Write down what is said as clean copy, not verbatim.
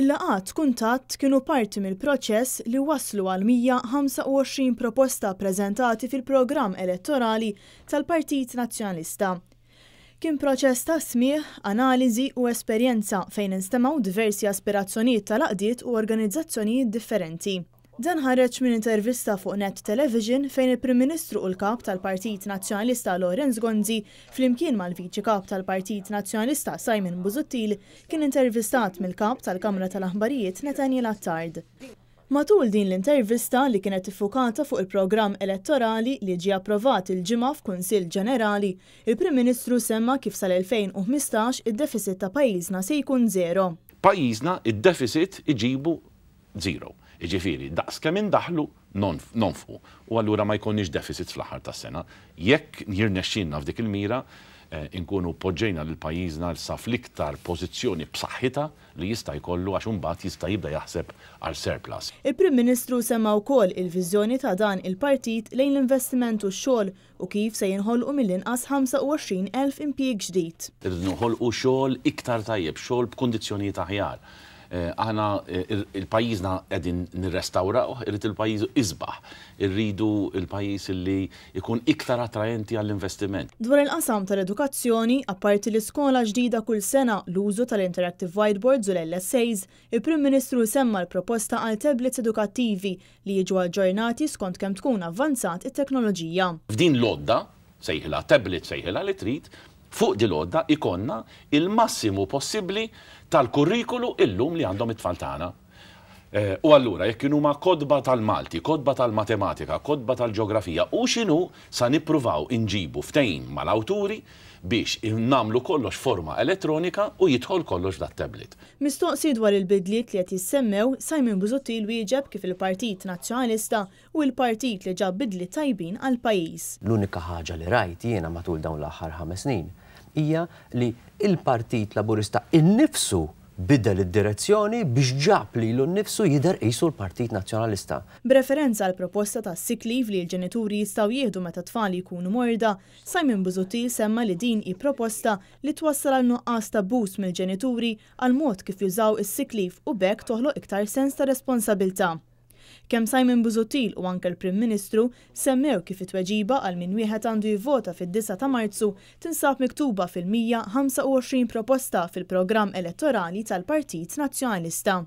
Il-laqat kuntatt kienu parti mill-proċess li waslu għal 125 proposta preżentati fil-programm elettorali tal-Partit Nazzjonalista. Kien proċess ta' smieħ, analiżi u esperjenza fejn instemaw diversi aspirazzjonijiet tal-għaqdiet u organizzazzjonijiet differenti. Dan ħareġ minn intervista fuq Net Television fejn il-Prim Ministru u l-Kap tal-Partit Nazzjonalista Lorenz Gonzi flimkien mal-Viċi Kap tal-Partit Nazzjonalista Simon Busuttil kien intervistat mill-Kap tal-Kamra tal-Aħbarijiet Nathaniel Attard. Matul din l-intervista li kienet iffukata fuq il-programm elettorali li ġie approvat il-ġimgħa f'Kunsill Ġenerali, il-Prim Ministru semma kif sal-2015 id-deficit ta' pajjiżna se jkun zero. Pajjiżna id-deficit iġibu zero. Iġifieri, daqs kemm indaħlu nonfqu. U allura ma jkunniex deficit fl-aħħar tas-sena. Jekk jirnexxinna f'dik il-mira, inkunu poġġejna lil pajjiżna sa fl-iktar pożizzjoni b'saħħitha li jista' jkollu għax imbagħad jista' jibda jaħseb għal surplus. Il-Prim Ministru semma wkoll il-viżjoni ta' dan il-partit lejn l-investiment u x-xogħol u kif se jinħolqu mill-inqas 25,000 impjieg ġdid. Irridu noħolqu xogħol iktar tajjeb, xogħol b'kundizzjonijiet aħjar. Aħna il-pajjiżna qegħdin nirrestawraw, irrid il-pajjiż isbaħ, irridu il-pajjiż li jkun iktar attrajenti għall-investiment. Dwar il-qasam tal-edukazzjoni, apparti l-iskola ġdida kull sena l-użu tal-interactive whiteboards u l-LSAs, il-Prim Ministru semma l-proposta għal tablets edukattivi li jiġu aġġornati skont kemm tkun avvanzat it-teknoloġija. F'din l-odda, sejħilha tablet sejħilha li trid, fuq din l-odda ikonna il-massimu possibbli tal-kurrikulu illum li għandhom it-tfal tagħna. U allura jekk kienu ma kodba tal-Malti, kodba tal-matematika, kodba tal-ġeografija u x'inhu sa nippruvaw inġibu ftehim mal-awturi biex nagħmlu kollox forma elettronika u jidħol kollox dat-tablet. Mistoqsi dwar il-bidliet li qed jissemmew, Simon Busuttil wieġeb kif il-Partit Nazzjonalista u l-partit li ġab bidliet tajbin għall-pajjiż. L-unika ħaġa li rajt jiena matul dawn l-aħħar 5 snin hija li il-Partit Laburista innifsu bidel id-direzzjoni biex ġab lilu nnifsu jidher qisu l-Partit Nazzjonalista. B'referenza għal proposta ta' sick leave li l-ġenituri jistgħu jieħdu meta tfal jkunu morda, Simon Busuttil semma li din hi proposta li twassal għal nuqqas ta' abbuż mill-ġenituri għal mod kif jużaw is-sick leave u bekk toħloq iktar sens ta' responsabilità. Kemm Simon Busuttil u anke l-Prim Ministru semmew kif it-tweġiba għal min wieħed għandu jivvota fid-9 ta' Marzu tinsab miktuba fil-125 proposta fil-programm elettorali tal-Partit Nazzjonalista.